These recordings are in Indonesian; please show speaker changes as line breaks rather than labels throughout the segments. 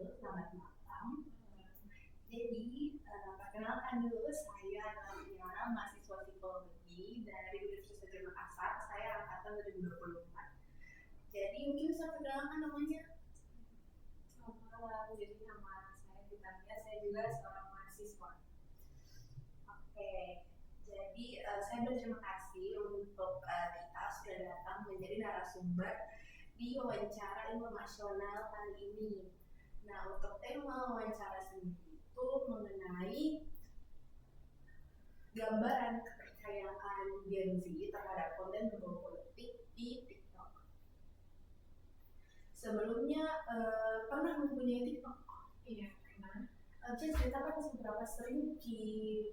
Selamat malam. Jadi, perkenalkan dulu saya adalah Tiara, mahasiswa psikologi dari Universitas Gadjah Makassar. Saya angkatan 2024. Jadi mungkin bisa perkenalkan namanya.
Selamat malam, jadi nama saya Fitania, saya juga seorang mahasiswa.
Oke, jadi saya berterima kasih untuk kita sudah datang menjadi narasumber di wawancara informasional kali ini. Nah, untuk tema wawancara sendiri itu mengenai gambaran kepercayaan Gen Z terhadap konten berbau politik di TikTok. Sebelumnya pernah mempunyai TikTok?
Iya, pernah.
Jadi ceritakan seberapa sering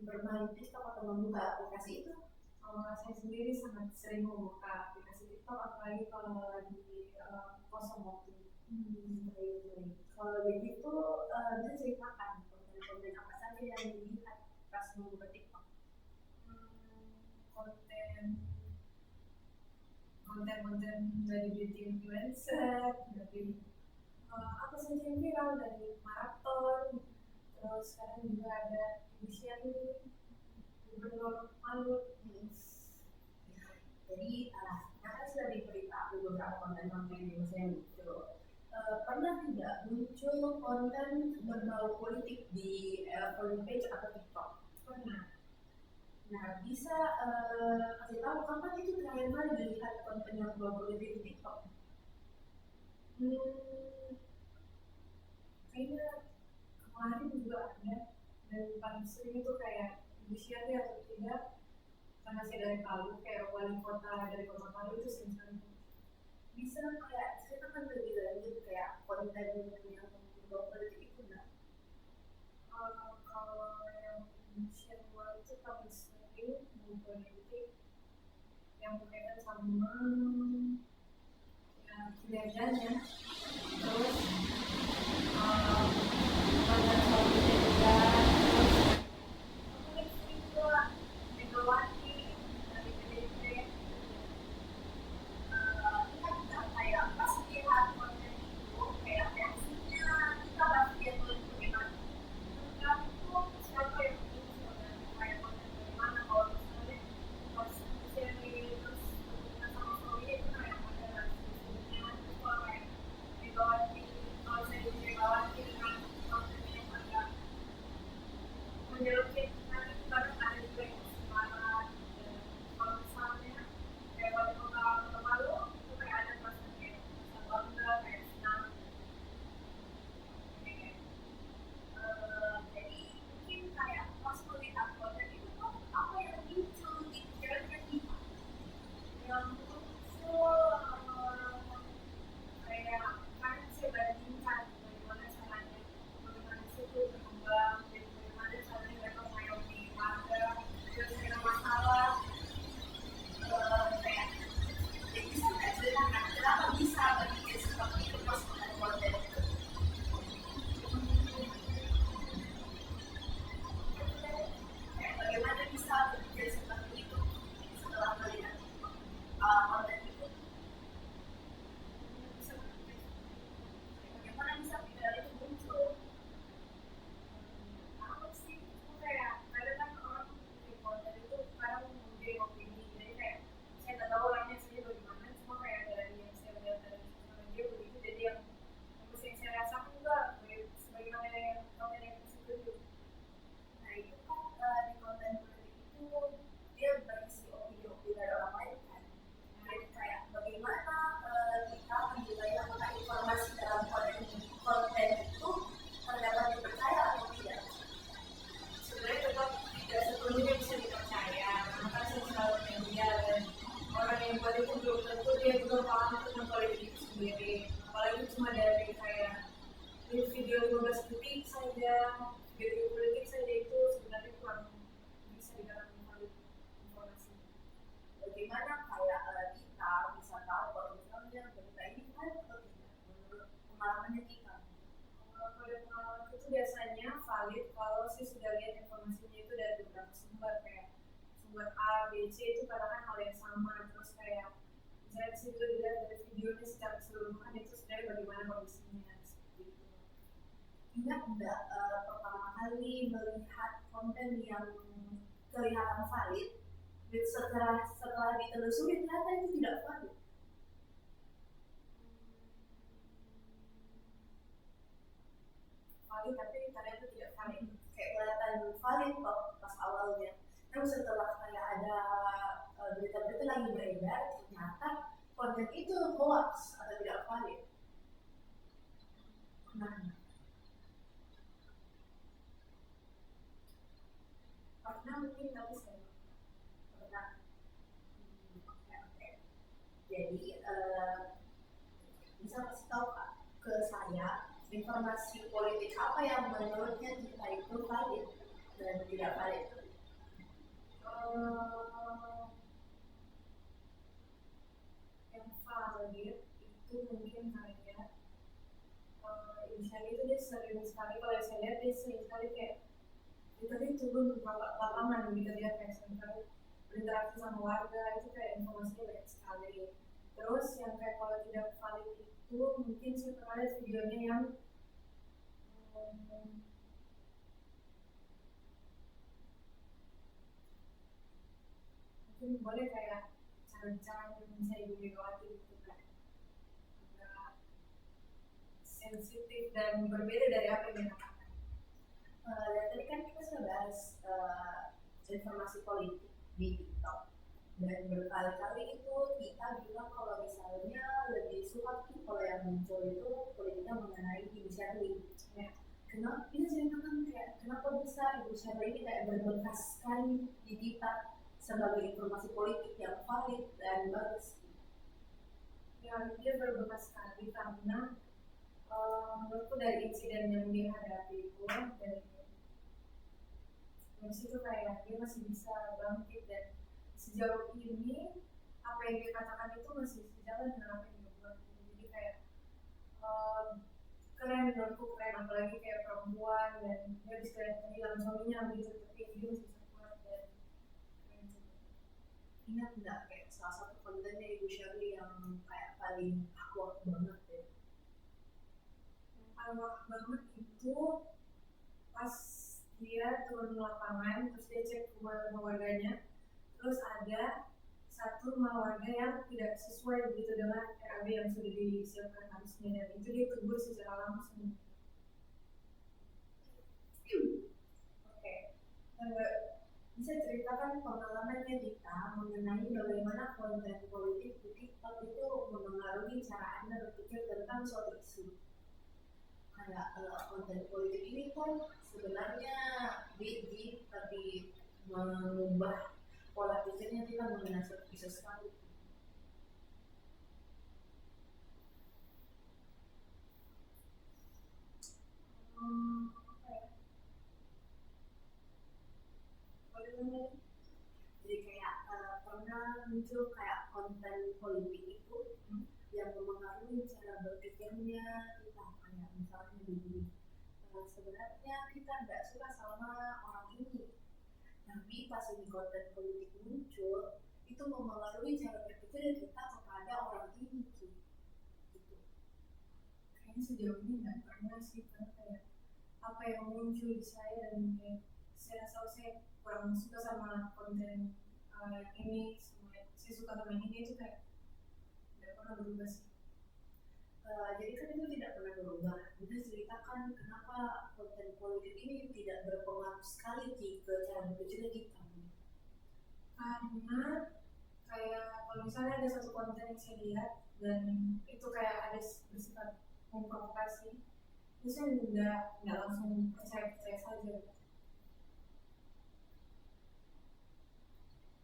bermain TikTok atau membuka aplikasi itu?
Kalau saya sendiri sangat sering membuka aplikasi TikTok, apalagi kalau lagi kosong waktu.
Baik. Kalau begitu, bisa ceritakan konten-konten apa saja yang dilihat pas membuka TikTok?
Konten dari beauty influencer, dari apa saja yang viral, dari maraton, terus sekarang juga ada inisiatif gubernur Maluku.
Jadi, karena sudah diberitahu beberapa konten-konten yang saya muncul, pernah tidak muncul konten berbau politik di follow page atau TikTok?
Pernah.
Nah, bisa kasih tahu kapan itu terakhir kali dilihat konten yang berbau politik di TikTok?
Kayaknya kemarin juga ada, dan paling sering itu kayak inisiatif atau tidak, karena saya dari Palu, kayak wali kota dari kota Palu itu sering.
Bisa kayak ceritakan lebih lanjut kayak konten yang berbau politik itu enggak?
Kalau yang inisiatif itu paling sering politik yang berkaitan sama kinerjanya, terus pada suaminya juga, terus itu Megawati dari PDIP.
Kita kayak pas lihat konten itu kayak reaksinya kita pasti lihat konten bagaimana.
Menurut itu siapa yang kayak konten bagaimana, kalau misalnya pas sharing terus sama suaminya itu kayak ada diskusinya, terus kalau kayak Megawati, kalau saya jadi Megawati dengan konten yang agak menjelekkan nanti kadang ada juga yang semangat. Kalau misalnya kayak wali kota Palu itu kayak ada perasaan kayak bisa bangga, kayak senang.
Jadi mungkin kayak pas melihat konten itu tuh apa yang muncul di pikiran kita?
Yang muncul kayak kan saya bandingkan bagaimana caranya, bagaimana sih itu berkembang, dan bagaimana caranya mereka mengayomi warga, menyelesaikan masalah.
Kayak jadi bisa nggak ceritakan kenapa bisa berpikir seperti itu pas melihat konten itu? Kayak bagaimana bisa berpikir seperti itu setelah melihat konten itu? Bagaimana bisa pikiran itu muncul?
Apa sih itu kayak kadang kan orang bikin konten itu kadang memberi opini, jadi kayak saya nggak tahu orangnya sendiri bagaimana, cuma kayak dari yang saya lihat dari sosial media begitu, jadi yang saya rasakan juga sebagaimana yang konten yang itu.
Nah itu kan di konten politik itu dia berisi opini-opini dari orang lain kan. Jadi kayak bagaimana kita menilai apakah informasi dalam konten itu terdapat dipercaya atau tidak?
Sebenarnya tetap tidak sepenuhnya bisa dipercaya, karena kan sosial media dan orang yang buat itu belum tentu dia juga paham tentang politik itu sendiri, apalagi cuma dari kayak video 15 detik saja, video politik saja, itu sebenarnya kurang bisa dikatakan informasi.
Bagaimana kayak kita bisa tahu kalau misalnya berita ini kan atau tidak menurut pengalamannya kita?
Pada pengalaman itu biasanya valid kalau sih sudah lihat informasinya itu dari beberapa sumber, kayak sumber A, B, C itu katakan hal yang sama, terus kayak misalnya disitu dilihat dari videonya secara keseluruhan itu sebenarnya bagaimana kondisinya, seperti itu.
Ingat nggak pertama kali melihat konten yang kelihatan valid, setelah ditelusuri ternyata itu tidak valid.
Valid tapi ternyata tidak valid.
Kayak kelihatan valid pas awalnya, tapi setelah kayak ada berita-berita lagi beredar, ternyata konten itu hoax atau tidak valid. Nah,
Karena mungkin tapi saya
pernah. Oke. Jadi bisa kasih tahu Kak, ke saya informasi politik apa yang menurutnya kita itu valid dan tidak valid.
yang valid itu mungkin kayak misalnya itu dia sering sekali, kalau saya lihat dia sering sekali kayak kita nih turun ke lapangan gitu, dia kayak sering sekali berinteraksi sama warga, itu kayak informasinya banyak sekali. Terus yang kayak kalau tidak valid itu mungkin saya pernah lihat videonya yang mungkin boleh kayak cara-cara yang bisa Ibu Megawati gitu kan, agak sensitif dan berbeda dari apa yang dia katakan.
Dan tadi kan kita sudah bahas informasi politik di TikTok, dan berkali-kali itu kita bilang kalau misalnya lebih suka tuh kalau yang muncul itu politiknya mengenai Ibu Shirley.
Ya.
Kenapa kita ceritakan kayak kenapa bisa Ibu Shirley ini kayak berbekas sekali di kita sebagai informasi politik yang valid dan bagus.
Ya, dia berbekas sekali karena menurutku dari insiden yang dia hadapi itu, dari situ kayak dia masih bisa bangkit, dan sejauh ini apa yang dia katakan itu masih sejalan dengan apa yang dia buat. Jadi kayak keren, menurutku keren, apalagi kayak perempuan dan dia bisa kehilangan suaminya gitu, tapi dia masih bisa kuat dan keren juga.
Ingat nggak kayak salah satu kontennya Ibu Shirley yang kayak paling awkward banget ya?
Yang paling awkward banget itu pas dia turun ke lapangan, terus dia cek rumah warganya, terus ada satu rumah warga yang tidak sesuai begitu dengan RAB yang sudah disiapkan harusnya, dan itu dia tegur secara langsung.
Oke. Bisa ceritakan pengalamannya kita mengenai bagaimana konten politik di TikTok itu memengaruhi cara Anda berpikir tentang suatu isu. Kayak konten politik ini pun sebenarnya tapi mengubah pola pikirnya kita mengenai suatu isu sekali. Jadi kayak pernah muncul kayak konten politik itu yang memengaruhi cara berpikirnya kita, kayak misalnya begini, sebenarnya kita nggak suka sama orang ini, tapi pas ini konten politik muncul itu memengaruhi cara berpikir kita kepada orang ini gitu.
Kayaknya sejauh ini nggak pernah sih, karena kayak apa yang muncul di saya, dan kayak saya rasa saya kurang suka sama konten ini, saya suka sama ini, itu kayak tidak pernah berubah sih.
Jadi kan itu tidak pernah berubah. Bisa ceritakan kenapa konten politik ini tidak berpengaruh sekali ke cara berpikir kita?
Karena kayak kalau misalnya ada satu konten yang saya lihat dan itu kayak ada bersifat memprovokasi, itu saya nggak langsung percaya saja.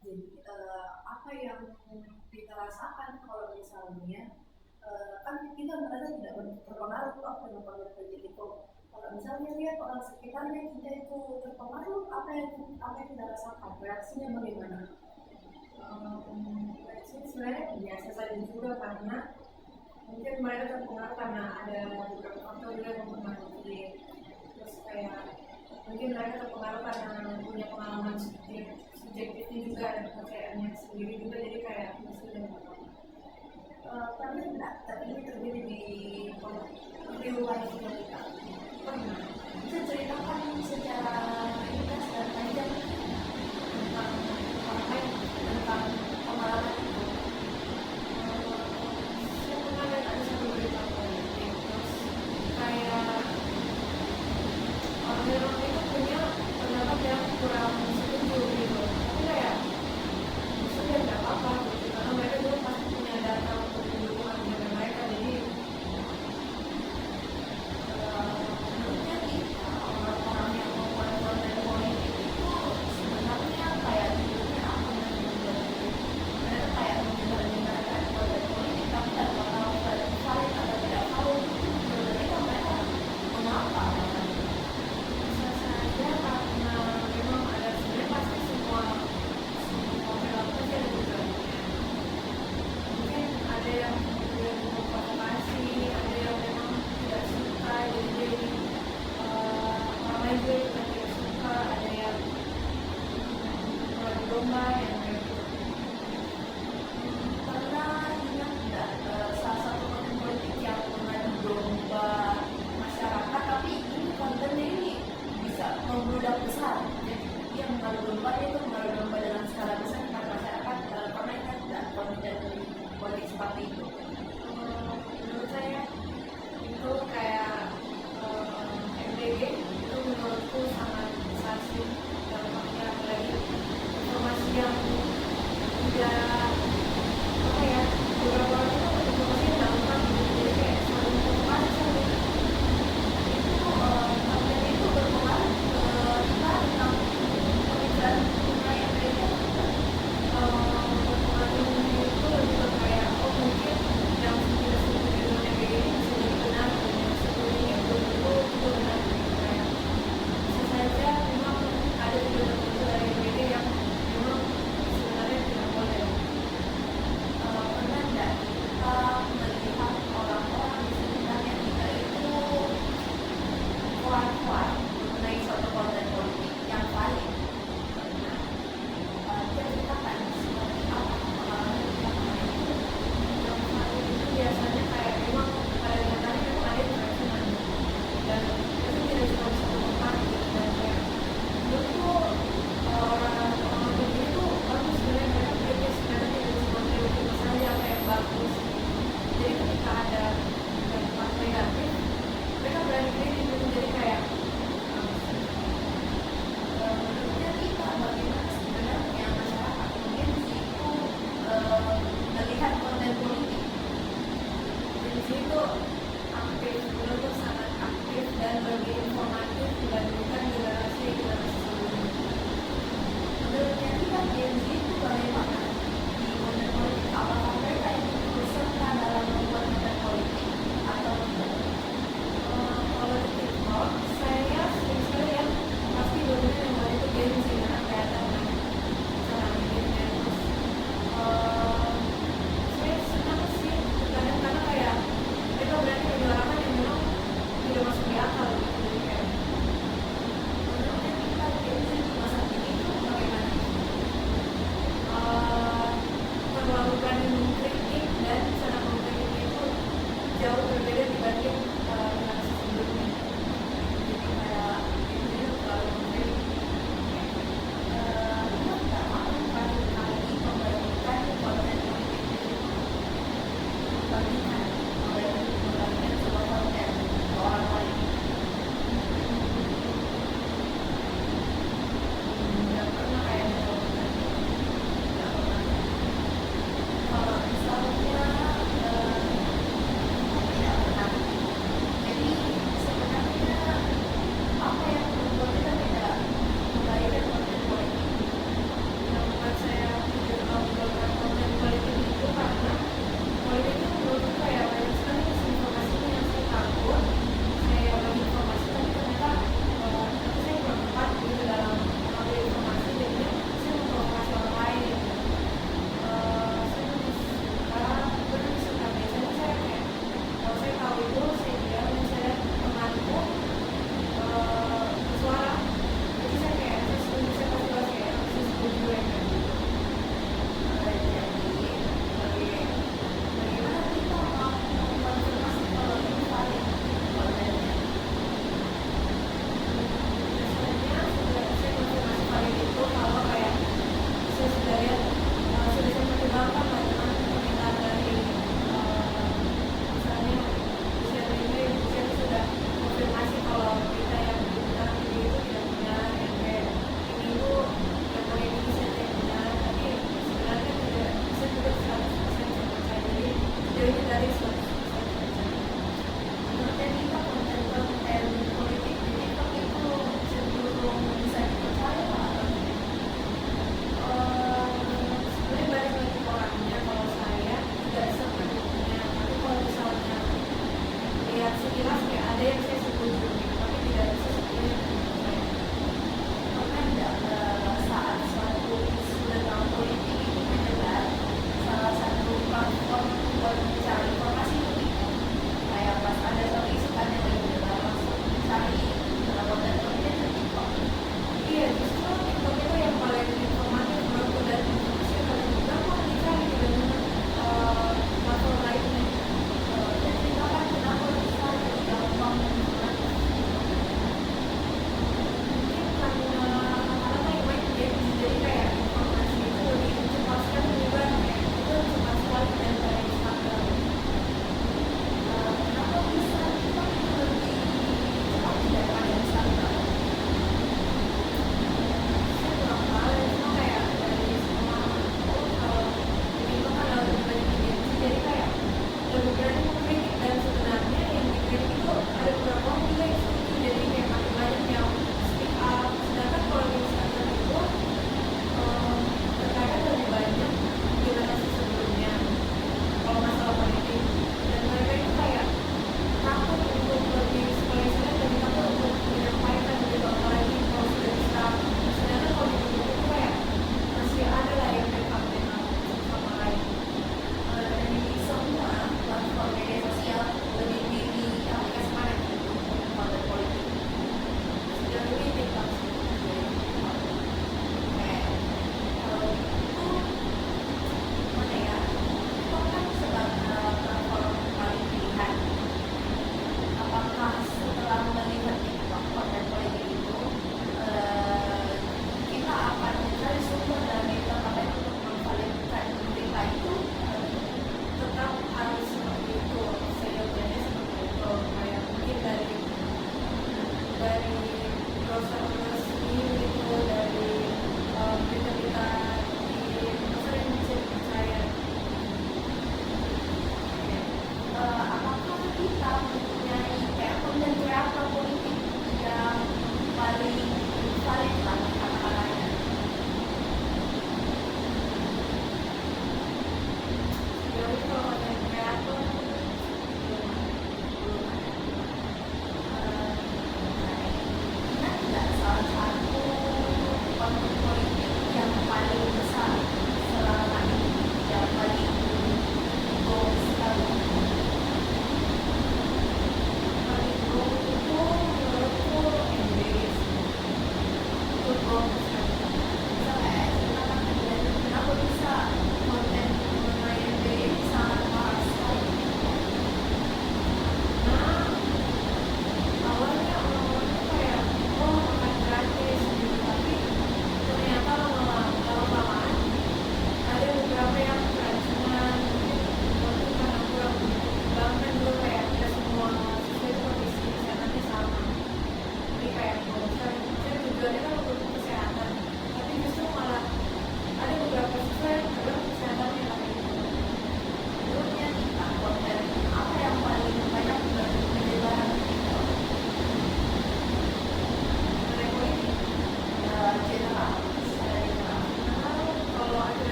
Jadi apa yang kita rasakan kalau misalnya kan kita merasa tidak terpengaruh dengan konten politik itu. Kalau misalnya lihat orang sekitarnya kita itu terpengaruh, apa yang kita rasakan? Reaksinya bagaimana?
Reaksinya sebenarnya biasa saja juga, karena mungkin mereka terpengaruh karena ada beberapa faktor juga yang mempengaruhi. Terus kayak mungkin mereka terpengaruh karena punya pengalaman subjektifnya juga, ada kepercayaannya sendiri juga, jadi kayak masih
Pernah nggak tapi ini terjadi di luar kita?
pernah.
Bisa ceritakan secara ringkas dan panjang tentang orang lain, tentang pengalaman itu.
Saya pernah lihat ada satu berita politik, terus kayak orang-orang itu punya pendapat yang kurang setuju gitu, tapi kayak sudah nggak apa-apa gitu, karena mereka juga pasti punya data untuk mendukung agenda mereka. Jadi
Menurutnya kita orang-orang yang membuat konten politik itu sebenarnya kayak hidupnya apa dan mereka kayak menyebar-nyebarkan konten politik tapi tanpa tahu valid atau tidak valid. Sebenarnya mereka mengapa?
bisa saja karena memang ada, sebenarnya pasti semua perilaku pasti ada tujuannya. Mungkin ada yang kemudian memprovokasi, ada yang memang tidak suka, jadi orang lain juga yang tidak suka, ada yang beradu domba yang kayak gitu.
Pernah ingat nggak salah satu konten politik yang mengadu domba masyarakat, tapi ini kontennya ini bisa membludak besar. Jadi dia mengadu domba, dia tuh mengadu domba dalam skala besar kepada masyarakat. Pernah ingat nggak konten politik seperti itu?
Menurut saya itu kayak MBG itu menurutku sangat sensitif dampaknya, apalagi informasi yang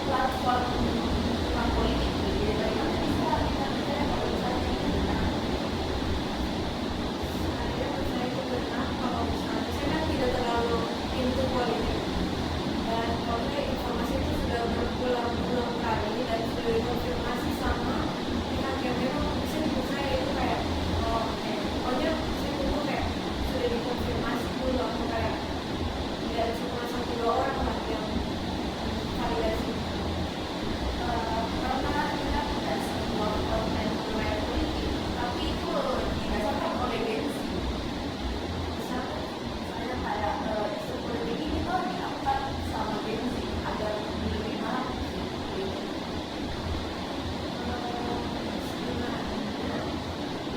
platform tentang politik nih, jadi bagaimana bisa kita percaya kalau misalnya ini benar?
Saya percaya itu benar kalau misalnya saya kan tidak terlalu into politik, dan kalau informasi itu sudah berulang-ulang kali dan sudah dikonfirmasi sama pihak yang memang bisa dipercaya, itu kayak oh pokoknya saya tunggu kayak sudah dikonfirmasi dulu, aku kayak tidak cuma satu dua orang lah yang validasi.
Karena kita tidak semua konten berlayar politik, tapi itu didasarkan oleh gengsi. Misalnya kayak isu politik ini tuh diangkat sama gengsi agar menerima isu politik.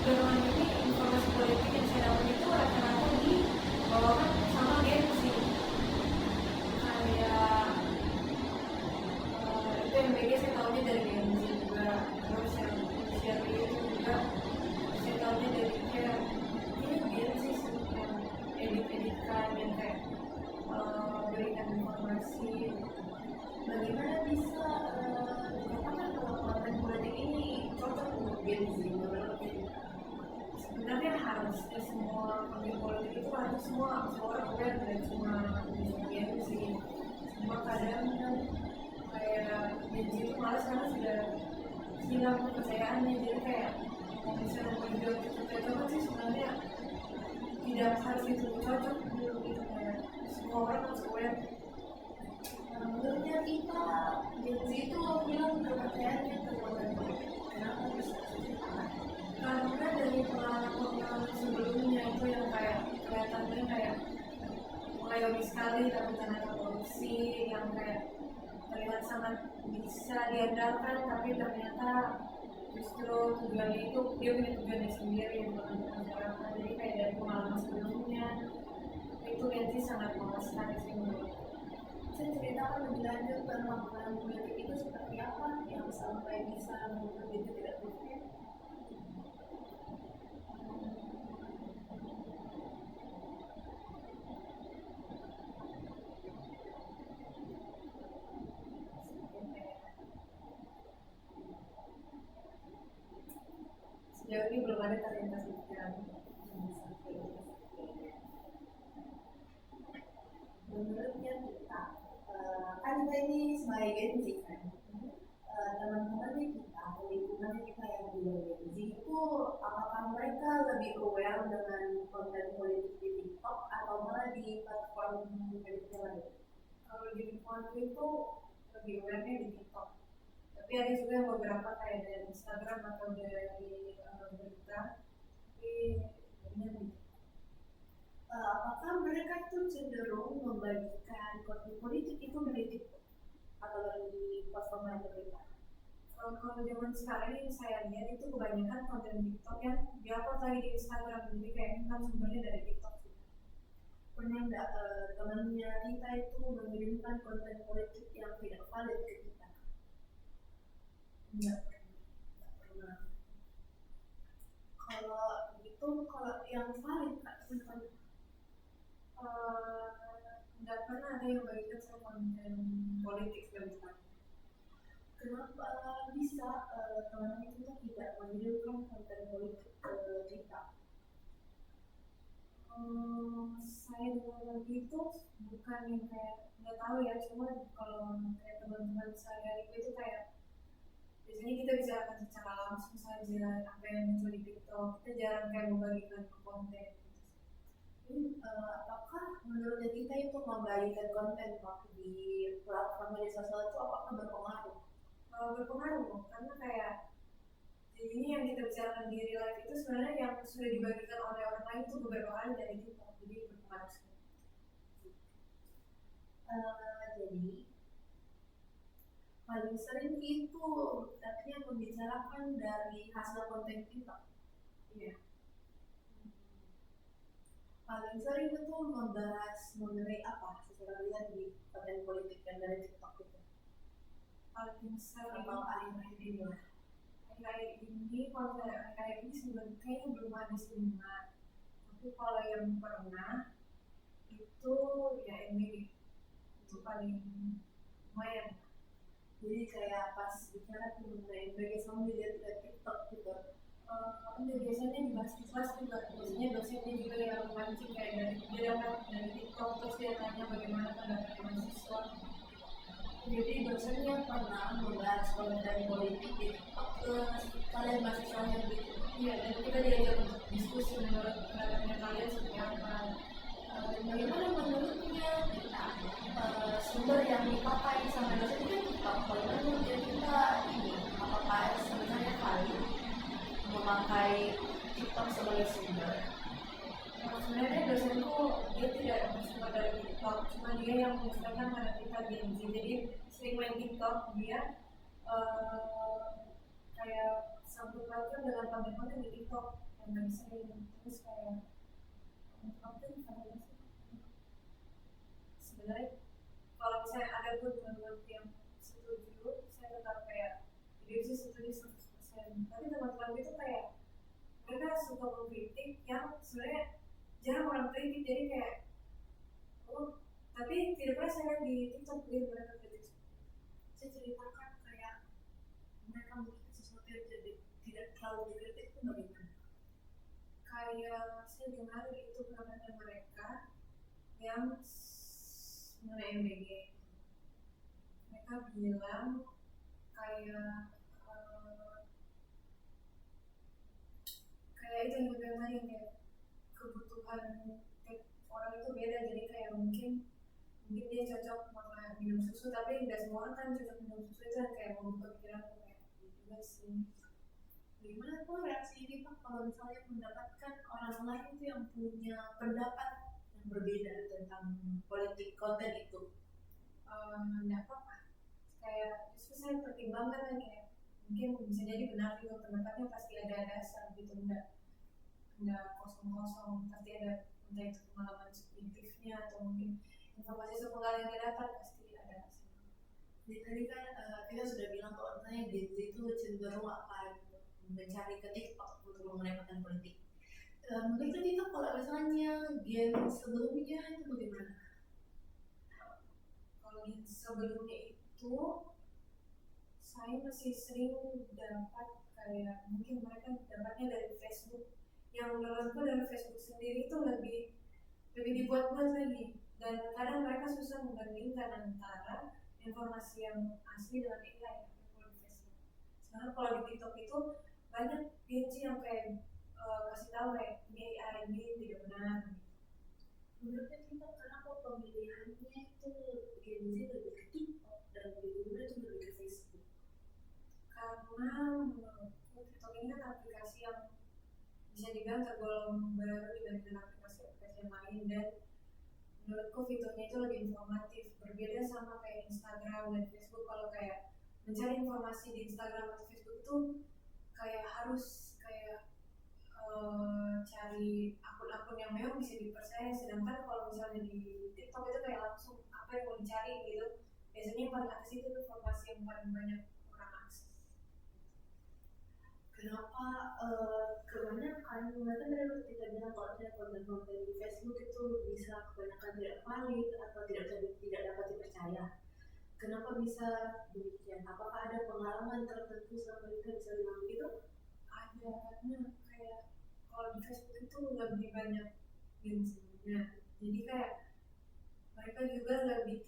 Belakangan ini informasi politik yang saya dapat itu rata-rata dibawakan sama gengsi, kayak itu MBG saya tahunya dari gengsi juga, terus yang share itu juga saya tahunya dari kayak ini gengsi sih, yang edit-editkan yang kayak berikan informasi.
Bagaimana bisa dikatakan kalau konten politik ini cocok untuk gengsi menurut kita?
Sebenarnya harusnya semua pemilih politik itu harus semua orang aware, dan cuma gengsi. Cuma kadang kan kayak gengsi itu malas karena sudah hilang kepercayaannya, jadi kayak kalau misalnya mau dibilang cocok sih sebenarnya tidak harus itu cocok gitu, kayak semua orang harus aware.
Menurutnya kita gengsi itu hilang kepercayaannya ke konten politik. Kenapa bisa diceritakan?
Karena dari pengalaman sebelumnya itu yang kayak kelihatannya kayak mengayomi sekali lakukan ada korupsi yang kayak terlihat sangat bisa diandalkan, tapi ternyata justru tujuannya itu dia punya tujuannya sendiri bukan untuk masyarakat. Jadi kayak dari pengalaman sebelumnya itu nanti sangat memuaskan sih menurut.
Saya ceritakan lebih lanjut tentang konten politik itu seperti apa yang sampai bisa membuat itu tidak percaya.
Sejauh ini belum ada terlintas pikiran.
Menurutnya kita kan kita ini sebagai gengsi kan, teman-temannya kita, lingkungannya kita yang di luar gengsi itu, apakah mereka lebih aware dengan konten politik di TikTok atau malah di platform politik lain?
Kalau di lingkungan itu lebih aware-nya di TikTok, tapi ada juga yang beberapa kayak dari Instagram atau dari berita, tapi jadinya di
Apakah mereka tuh cenderung membagikan konten politik itu dari TikTok atau dari platform lain berbeda?
kalau zaman sekarang yang saya lihat itu kebanyakan konten TikTok yang diupload lagi di Instagram, jadi kayak kan sumbernya dari TikTok sih.
Pernah nggak temannya kita itu mengirimkan konten politik yang tidak valid ke kita?
Enggak.
Pernah. Kalau itu, kalau yang valid kak,
Nggak pernah ada yang bagikan saya konten politik dan sebagainya.
kenapa bisa teman itu tidak mengirimkan konten politik ke kita?
Saya dengar lagi itu bukan yang kayak nggak tahu ya, cuma kalau kayak teman-teman saya itu kayak biasanya kita bicarakan secara langsung saja apa yang muncul di TikTok, kita jarang kayak membagikan ke konten.
Apakah menurut kita itu membagikan konten di platform media sosial itu apakah berpengaruh?
Berpengaruh karena kayak ini yang kita bicarakan di real life itu sebenarnya yang sudah dibagikan oleh orang lain itu beberapa kali dari TikTok, jadi berpengaruh sekali.
Jadi paling sering itu artinya membicarakan dari hasil konten TikTok.
Iya.
Paling sering itu membahas mengenai apa secara lihat di konten politik yang dari TikTok itu.
Paling sering
Atau akhir-akhir ini lah.
Akhir-akhir ini, kalau akhir-akhir ini sebenarnya kayaknya belum ada seminar. Tapi kalau yang pernah itu ya ini itu paling lumayan.
Jadi kayak pas bicara mengenai berbagai sama media TikTok gitu.
Biasanya dibahas di kelas juga, biasanya dosennya juga yang mancing kayak dia dapat dari TikTok terus dia tanya bagaimana pendapat mahasiswa.
Jadi dosennya pernah membahas konten politik di TikTok ke kalian mahasiswanya gitu.
Iya, dan kita diajak untuk diskusi menurut pendapatnya kalian seperti apa.
Bagaimana menurutnya kita sumber yang dipakai sama dosen itu TikTok. Bagaimana menurut kita ini apakah sebenarnya valid memakai TikTok sebagai sumber?
Sebenarnya dosenku dia tidak bersumber dari TikTok, cuma dia yang mengusulkan karena kita Gen Z, jadi sering main TikTok dia kayak sambut pautkan dengan konten-konten di TikTok yang lebih sering, terus kayak konten apa sih? Sebenarnya kalau misalnya ada pun teman-teman yang setuju, saya tetap kayak dia sih setuju 100%. Tapi teman-teman itu kayak mereka suka mengkritik yang sebenarnya jarang orang kritik, jadi kayak tapi tidak pernah saya lihat di TikTok dia mereka kritik.
Saya ceritakan kayak mereka mungkin sesuatu yang tidak terlalu dikritik itu bagaimana?
Kayak saya dengar itu pendapat mereka yang mengenai MBG, mereka bilang kayak kayak itu yang tadi yang kayak kebutuhan orang itu beda, jadi kayak mungkin dia cocok makan minum susu, tapi tidak semua orang kan cocok minum susu, itu yang kayak membuka pikiran kayak juga sih.
Gimana tuh reaksi ini Pak kalau misalnya mendapatkan orang lain itu yang punya pendapat yang berbeda tentang politik konten itu?
Nggak apa-apa, kayak justru saya pertimbangkan kan kayak mungkin bisa jadi benar juga pendapatnya, pasti ada dasar gitu, enggak kosong-kosong, pasti ada entah itu pengalaman subjektifnya atau mungkin informasi sepenggal yang dia dapat pasti ada.
Jadi tadi kan kita sudah bilang kalau misalnya Gen Z itu cenderung akan mencari ke TikTok untuk mengenai konten politik. Menurut kita kalau misalnya Gen sebelumnya itu bagaimana?
Kalau di sebelumnya itu saya masih sering dapat kayak mungkin mereka dapatnya dari Facebook, yang menurutku dari Facebook sendiri itu lebih dibuat-buat lagi, dan kadang mereka susah membandingkan antara informasi yang asli dengan AI yang di Facebook. Sekarang kalau di TikTok itu banyak Gen Z yang kayak kasih tahu kayak ini AI ini tidak benar.
Menurutnya kita kenapa pemilihannya itu Gen Z lebih ke TikTok dan Gen Z itu lebih ke Facebook?
Karena menurutku TikTok ini kan aplikasi yang bisa dibilang tergolong baru dibandingkan aplikasi-aplikasi yang lain, dan menurutku fiturnya itu lebih informatif, berbeda sama kayak Instagram dan Facebook. Kalau kayak mencari informasi di Instagram atau Facebook itu kayak harus kayak cari akun-akun yang memang bisa dipercaya, sedangkan kalau misalnya di TikTok itu kayak langsung apa yang mau dicari gitu, biasanya yang paling atas itu informasi yang paling banyak orang akses.
Kenapa kebanyakan mereka dari kita bilang kalau ada konten-konten di Facebook itu bisa kebanyakan tidak valid atau tidak dapat dipercaya? Kenapa bisa demikian? Apakah ada pengalaman tertentu sama mereka bisa bilang begitu?
Ada, karena kayak kalau di Facebook itu lebih banyak gengsinya, jadi kayak mereka juga lebih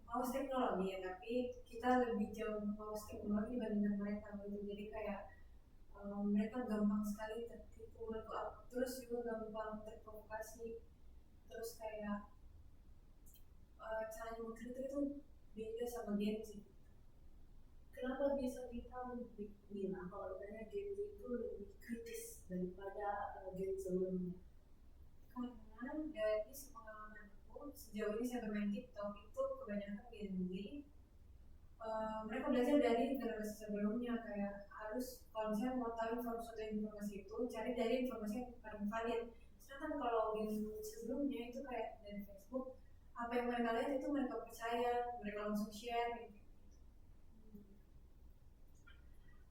mau teknologi ya, tapi kita lebih jauh mau teknologi dibandingkan mereka gitu. Jadi kayak mereka gampang sekali tertipu, terus juga gampang terprovokasi, terus kayak caranya mengkritik itu beda sama Gen Z.
Kenapa bisa kita bilang kalau misalnya Gen Z itu lebih kritis daripada Gen sebelumnya?
Karena dari sepengalamanku sejauh ini saya bermain TikTok itu kebanyakan Gen Z mereka belajar dari generasi sebelumnya, kayak harus kalau misalnya mau tahu suatu informasi itu cari dari informasi yang paling valid. Sedangkan kalau Gen sebelumnya itu kayak dari Facebook, apa yang mereka lihat itu mereka percaya, mereka langsung share gitu.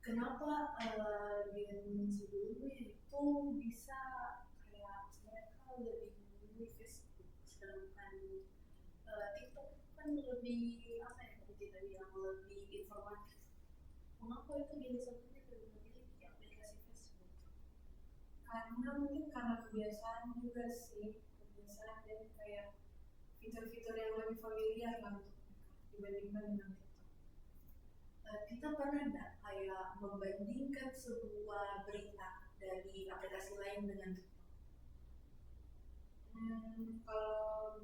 Kenapa Gen sebelumnya itu bisa kayak mereka lebih memilih Facebook sedangkan TikTok kan lebih apa ya tadi kita bilang lebih informatif. Mengapa itu jadi seperti lebih memilih di aplikasi Facebook?
Karena mungkin karena kebiasaan juga sih, kebiasaan dan kayak fitur-fitur yang lebih familiar lah untuk mereka dibandingkan dengan TikTok.
Kita pernah nggak kayak membandingkan sebuah berita dari aplikasi lain dengan TikTok?
Kalau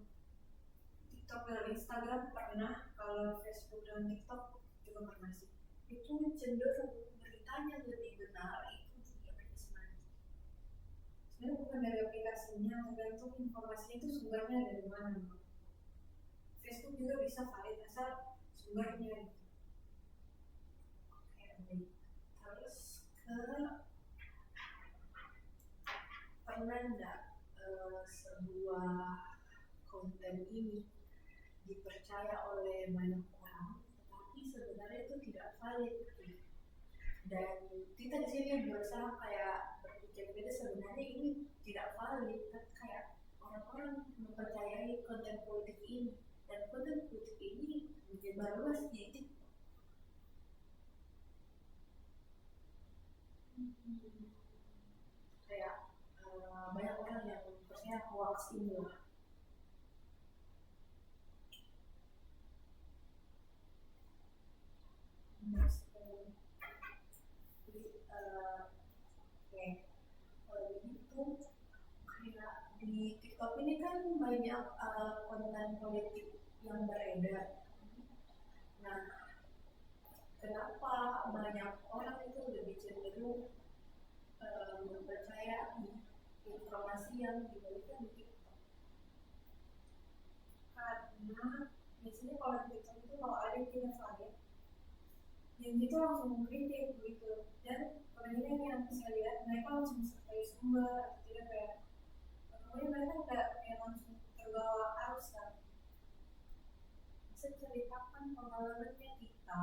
TikTok dan Instagram pernah, kalau Facebook dan TikTok juga pernah sih.
Itu cenderung beritanya lebih benar itu di aplikasi mana?
Sebenarnya bukan dari aplikasinya, tergantung informasinya itu sumbernya dari mana. Facebook juga bisa valid asal sumbernya.
Oke, baik. Terus pernah nggak sebuah konten ini dipercaya oleh banyak orang, tetapi sebenarnya itu tidak valid. Dan kita di sini berusaha kayak berpikir kita sebenarnya ini tidak valid, tapi kayak orang-orang mempercayai konten politik ini dan konten politik ini menyebar luas di TikTok. Kayak banyak orang yang percaya hoax ini lah. Kalau begitu kayak di TikTok ini kan banyak konten politik yang beredar. Nah, kenapa banyak orang itu lebih cenderung mempercayai informasi yang diberikan di TikTok?
Karena biasanya kalau di TikTok itu kalau ada yang tidak valid, yang itu langsung mengkritik begitu. Dan kebanyakan yang saya lihat mereka langsung sertai sumber atau tidak kayak pokoknya mereka nggak kayak langsung terbawa arus kan.
Bisa ceritakan pengalamannya kita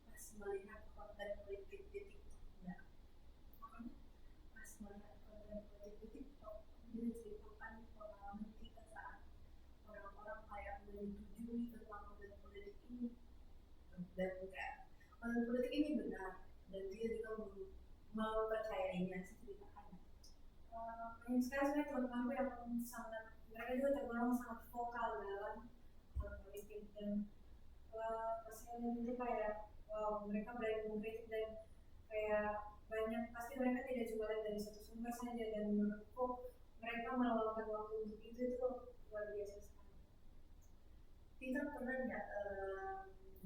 pas melihat konten politik di TikTok nggak? Pas melihat konten politik di TikTok, bisa ceritakan pengalaman kita saat orang-orang kayak menyetujui tentang konten politik ini dan kayak konten politik ini benar dan dia juga mempercayainya. Ceritakan.
Banyak sekali sebenarnya teman-temanku yang sangat mereka juga tergolong sangat vokal dalam politik dan pastinya itu kayak wow mereka berani mengkritik dan kayak banyak pasti mereka tidak cuma lihat dari satu sumber saja dan menurutku mereka meluangkan waktu untuk itu luar biasa sekali.
Kita pernah nggak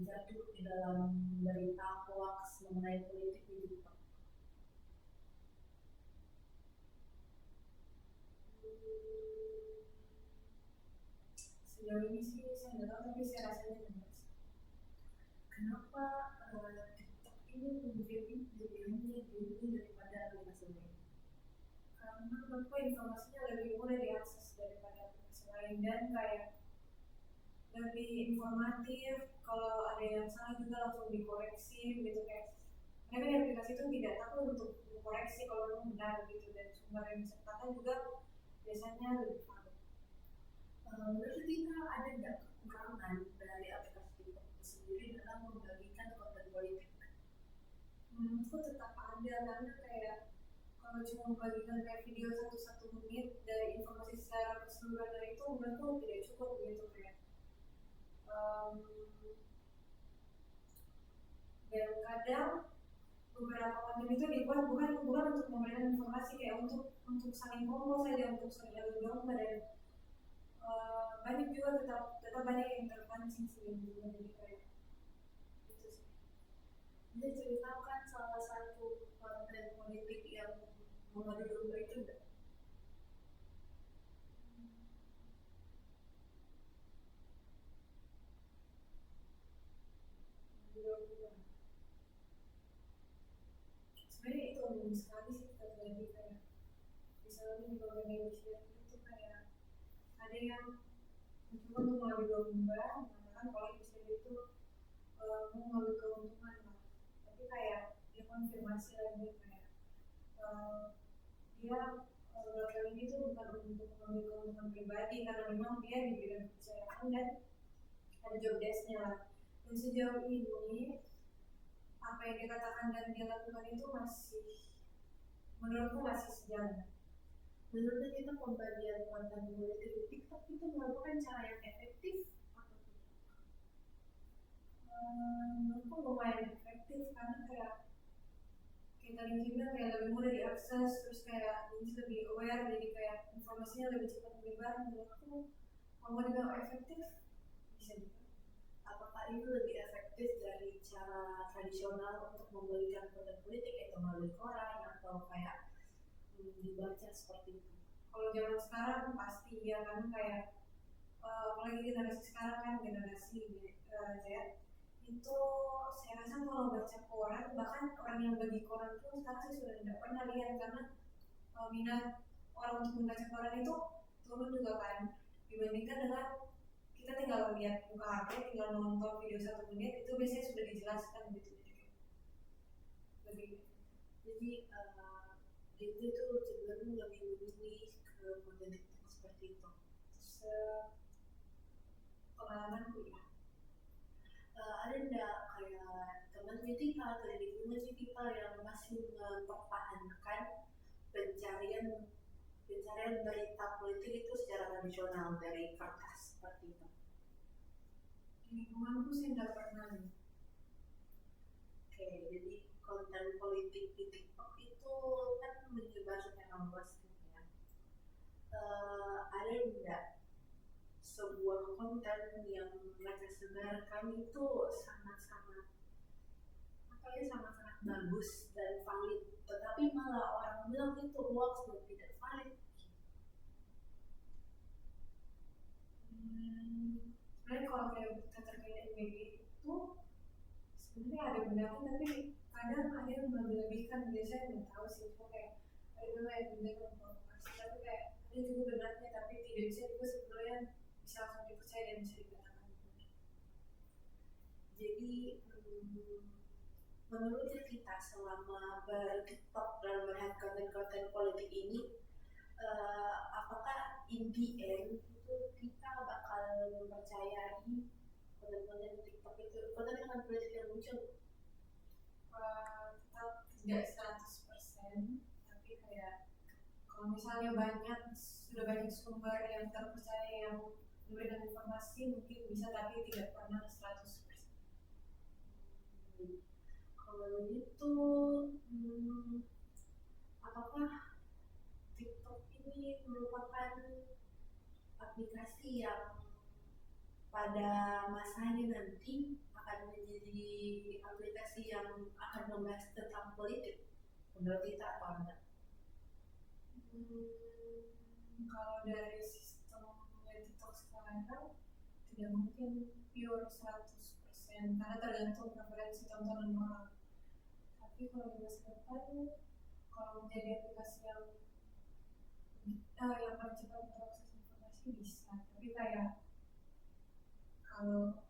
jatuh di dalam berita hoax mengenai politik di TikTok?
Sejauh ini sih saya nggak tahu tapi saya rasanya benar.
Kenapa TikTok ini menjadi lebih dulu daripada aplikasi lain?
Karena menurutku informasinya lebih mudah diakses daripada aplikasi lain dan kayak lebih informatif. Kalau ada yang salah juga langsung dikoreksi gitu kayak mereka di aplikasi itu tidak takut untuk dikoreksi kalau memang benar gitu dan sumber yang disertakan juga biasanya lebih valid.
Menurut kita ada nggak kekurangan dari aplikasi TikTok itu sendiri dalam membagikan konten politik?
Menurutku tetap ada karena kayak kalau cuma membagikan kayak video 1 menit dari informasi secara keseluruhan itu menurutku tidak cukup gitu kayak dan kadang beberapa konten itu dibuat bukan untuk memberikan informasi kayak untuk saling ngomong saja untuk saling adu domba dan banyak juga tetap banyak yang terpancing sih juga jadi kayak itu sih.
Bisa ceritakan salah satu konten politik yang mengadu domba itu enggak?
Sebenarnya itu umum sekali sih terjadi kayak misalnya di beberapa Indonesia itu kayak ada yang mencoba untuk mengadu domba mengatakan kalau Indonesia itu mau mengambil keuntungan lah tapi kayak dia konfirmasi lagi kayak dia kali ini tuh bukan untuk mengambil keuntungan pribadi karena memang dia diberikan kepercayaan dan ada job desk-nya lah. Dan sejauh ini apa yang dikatakan dan dia lakukan itu masih, menurutku masih sejalan.
Menurut kita pembagian konten politik di TikTok itu merupakan cara yang efektif atau tidak?
Menurutku lumayan efektif karena kayak kita bilang kayak lebih mudah diakses, terus kayak lebih aware, jadi kayak informasinya lebih cepat menyebar. Menurutku kalau dibilang efektif bisa juga.
Apakah itu lebih efektif dari cara tradisional untuk memberikan konten politik itu melalui koran atau kayak dibaca seperti itu?
Kalau zaman sekarang pasti ya, karena kayak apalagi generasi sekarang kan generasi Z itu, saya rasa kalau baca koran, bahkan orang yang bagi koran pun sekarang saya sudah tidak pernah lihat, karena minat orang untuk membaca koran itu turun juga kan, dibandingkan dengan kita tinggal lihat buka HP, tinggal nonton video 1 menit itu biasanya sudah dijelaskan gitu.
Jadi itu cenderung lebih memilih ke konten TikTok seperti itu.
Pengalamanku ya.
Ada enggak kayak teman kita atau di lingkungan kita yang masih mempertahankan pencarian berita politik itu secara tradisional dari kertas seperti itu?
Di lingkunganku sih tidak pernah.
Oke, jadi konten politik di TikTok itu kan menyebar secara luas ya. Ada enggak sebuah konten yang mereka sebarkan itu sangat-sangat bagus dan valid, tetapi malah orang bilang itu hoax dan tidak valid?
Sebenarnya kalau kayak berita terkait MBG itu sebenarnya ada benarnya, tapi kadang ada yang melebih-lebihkan. Biasanya nggak tahu sih, itu kayak ada yang benar provokasi, tapi kayak ada juga benarnya, tapi tidak bisa juga sebetulnya bisa langsung dipercaya dan bisa dikatakan benar.
Jadi menurut kita selama ber-TikTok dan melihat konten-konten politik ini, apakah in the end itu kita bakal mempercayai konten-konten TikTok itu, konten-konten politik yang muncul?
Tetap tidak 100%, tapi kayak kalau misalnya sudah banyak sumber yang terpercaya yang memberikan informasi mungkin bisa, tapi tidak pernah 100%.
Kalau begitu, apakah TikTok ini merupakan aplikasi yang pada masanya nanti akan menjadi aplikasi yang akan membahas tentang politik? Menurut kita apa enggak?
Kalau dari sistem TikTok sekarang tidak mungkin pure 100%, karena tergantung preferensi tontonan orang. Tapi kalau di masa depan, kalau menjadi aplikasi yang paling cepat untuk akses informasi bisa, tapi kayak kalau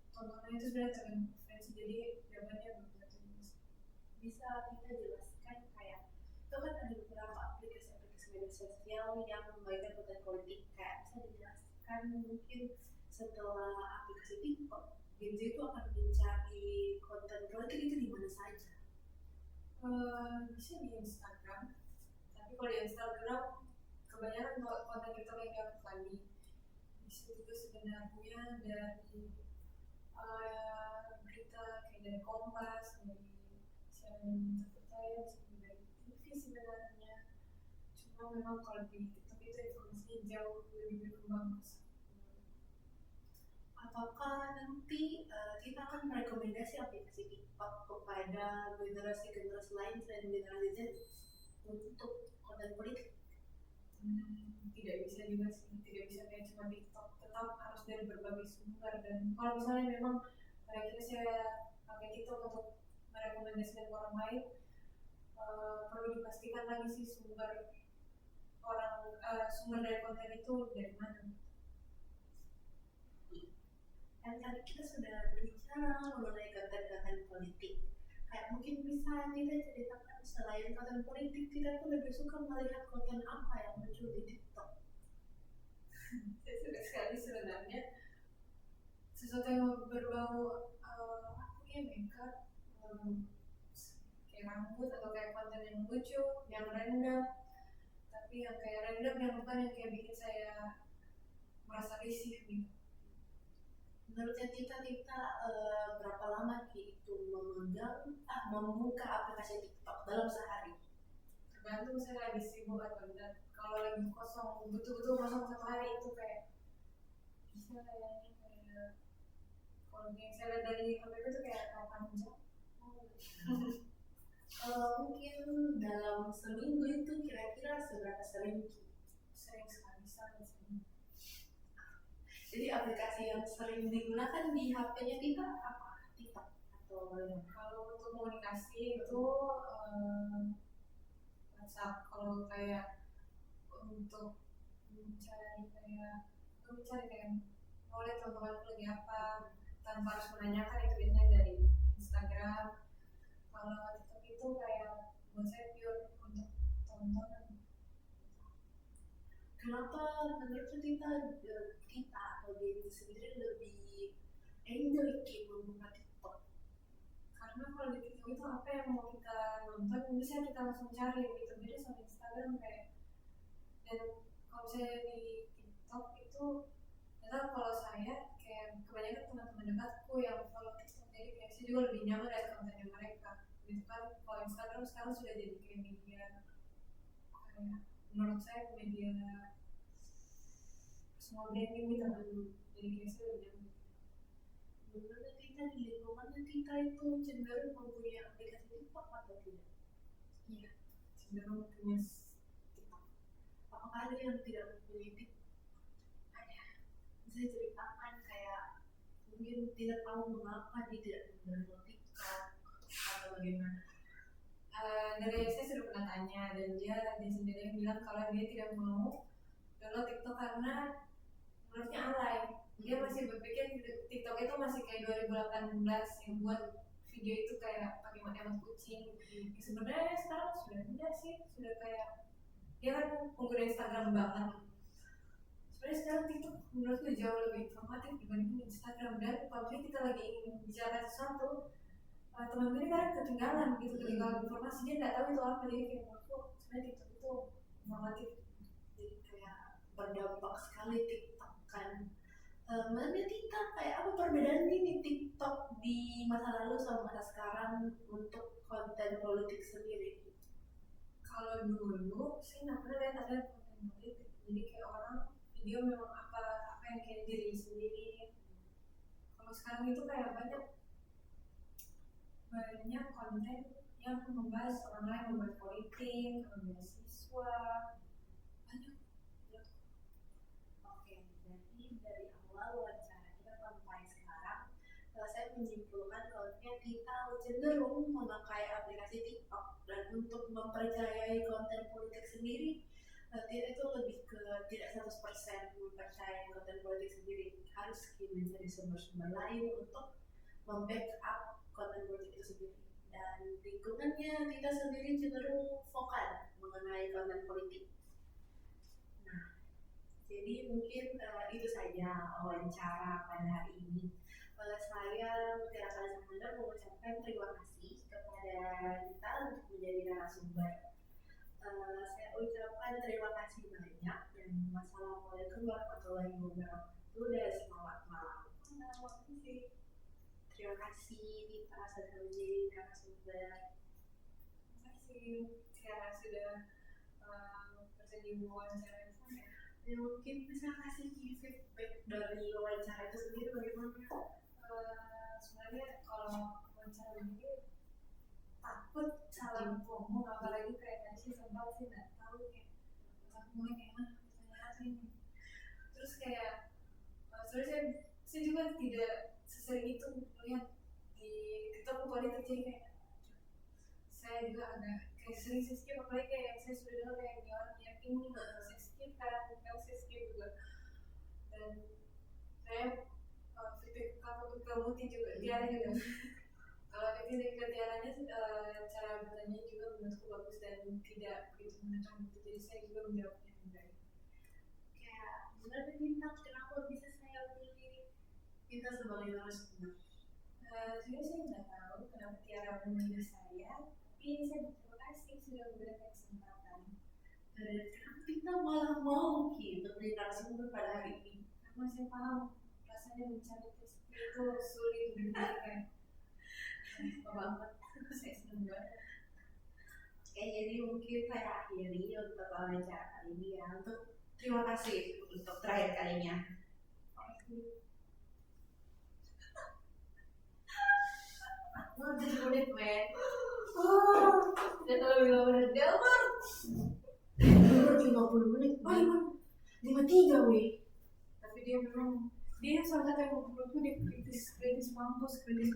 tontonannya itu sebenarnya tergantung preferensi, jadi jawabannya belum tentu
bisa kita jelaskan kayak itu kan ada beberapa aplikasi media sosial yang membagikan konten politik, kayak bisa dijelaskan mungkin setelah aplikasi TikTok Gen Z itu akan mencari konten politik itu di mana saja?
Bisa di Instagram, tapi kalau di Instagram kebanyakan konten kita yang diupload lagi. Bisa juga sebenarnya dari berita kayak dari Kompas, dari siaran terpercaya, bisa dari TV sebenarnya. Cuma memang kalau di TikTok itu informasinya jauh lebih berkembang.
Apakah nanti kita akan merekomendasi aplikasi TikTok kepada generasi lain selain generasi Z untuk konten politik?
Tidak bisa juga sih, tidak bisa kayak cuma TikTok, tetap harus dari berbagai sumber. Dan kalau misalnya memang kira-kira saya pakai TikTok untuk merekomendasikan orang lain, perlu dipastikan lagi sih sumber dari konten itu dari mana.
Dan tadi kita sudah berbicara mengenai konten-konten politik. Kayak mungkin bisa kita ceritakan selain konten politik, kita tuh lebih suka melihat konten apa yang muncul di TikTok?
Saya suka sekali sebenarnya sesuatu yang berbau apa ya, makeup, kayak rambut atau kayak konten yang lucu, yang random, tapi yang kayak random yang bukan yang kayak bikin saya merasa risih gitu.
Menurutnya kita berapa lama Ki itu membuka aplikasi TikTok dalam sehari?
Tergantung saya lagi sibuk atau enggak. Kalau lagi kosong, betul-betul kosong satu hari itu kayak bisa kayaknya kayak kalau yang saya lihat dari HP itu kayak 8 jam.
Kalau mungkin dalam seminggu itu kira-kira seberapa sering Ki?
Sering sekali sering.
Jadi aplikasi yang sering digunakan di HP-nya kita apa? TikTok atau bagaimana?
Kalau untuk komunikasi itu WhatsApp. Kalau kayak untuk mencari kayak mau lihat teman-teman lagi apa tanpa harus menanyakan, itu biasanya dari Instagram. Kalau TikTok itu kayak buat saya pure untuk tontonan.
Kenapa menurut kita atau diri sendiri lebih enjoy Ki membuka TikTok?
Karena kalau di TikTok itu apa yang mau kita nonton bisa kita langsung cari gitu, beda sama Instagram kayak. Dan kalau saya di TikTok itu ternyata kalau saya kayak kebanyakan teman-teman dekatku yang follow TikTok, jadi kayak saya juga lebih nyaman lihat kontennya mereka gitu kan. Kalau Instagram sekarang sudah jadi kayak media, kayak menurut saya media personal branding gitu kan. Jadi kayak saya lebih nyaman.
Menurut kita di lingkungannya kita itu cenderung mempunyai aplikasi TikTok atau tidak?
Iya, cenderung punya TikTok.
Apakah ada yang tidak mempunyai TikTok?
Ada.
Bisa ceritakan kayak mungkin tidak tahu mengapa dia tidak mendownload TikTok atau bagaimana?
Dari saya sudah pernah tanya dan dia sendiri bilang kalau dia tidak mau download TikTok karena menurutnya alay. Dia masih berpikir TikTok itu masih kayak 2018 yang buat video itu kayak pakai emot kucing. Sebenarnya sekarang sudah tidak sih, sudah kayak dia kan pengguna Instagram banget. Sebenarnya sekarang TikTok menurutku jauh lebih informatif dibanding Instagram. Dan kalau kita lagi ingin bicara sesuatu, teman-teman ini kadang ketinggalan informasi, dia nggak tahu itu apa. Jadi kayak menurutku sebenarnya TikTok itu informatif.
Jadi kayak berdampak sekali TikTok kan. Menurut kita kayak apa perbedaan ini TikTok di masa lalu sama masa sekarang untuk konten politik sendiri?
Kalau dulu sih nggak pernah lihat ada konten politik, jadi kayak orang video memang apa yang kayak diri sendiri. Kalau sekarang itu kayak banyak konten yang membahas orang lain, membahas politik, membahas siswa, banyak.
Oke, jadi dari awal wawancara kita sampai sekarang, saya menyimpulkan kalau kita cenderung memakai aplikasi TikTok dan untuk mempercayai konten politik sendiri, itu lebih ke tidak 100% mempercayai konten politik sendiri, harus mencari sumber-sumber lain untuk membackup konten politik itu sendiri. Dan lingkungannya kita sendiri cenderung vokal mengenai konten politik. Nah, jadi mungkin itu saja wawancara pada hari ini. Saya tidak akan sekedar mengucapkan terima kasih kepada kita untuk menjadi narasumber. Saya ucapkan terima kasih banyak dan wassalamualaikum warahmatullahi wabarakatuh dan selamat malam. Terima kasih Dita sudah menjadi narasumber.
Terima kasih sekarang sudah bersedia wawancara saya.
Mungkin bisa kasih feedback dari wawancara itu sendiri bagaimana?
Sebenarnya kalau wawancara ini takut salah ngomong, apalagi kayak tadi sempat sih nggak tahu kayak ngomongnya kayak mana pertanyaan ini. Terus kayak sebenarnya saya juga tidak sesering itu melihat di TikTok politik, jadi kayak saya juga agak kayak sering skip, apalagi kayak saya sudah dengar kayak di orang yang ini saya skip kan, saya skip juga. Dan saya feedback kamu juga Tiara juga. Kalau ketika Tiaranya cara bertanya juga menurutku bagus dan tidak begitu menekan gitu, jadi saya juga menjawabnya dengan baik.
Kayak sebenarnya bintang kenapa bisa saya pilih kita sebagai narasumber?
Saya sih nggak tahu kenapa Tiara memilih saya, tapi saya berterima kasih sudah memberikan kesempatan.
Kenapa kita malah mau gitu menjadi narasumber pada hari ini?
Karena saya paham rasanya mencari rezeki itu sulit diberikan. Apa banget, saya senang banget.
Oke, jadi mungkin saya akhiri untuk wawancara kali ini ya. Untuk terima kasih untuk terakhir kalinya. Oh, 7 menit, men.
Udah terlalu lama udah dengar.
50 menit. Oh, 53 weh.
Tapi dia memang dia salah satu yang menurutku dia kritis kampus, kritis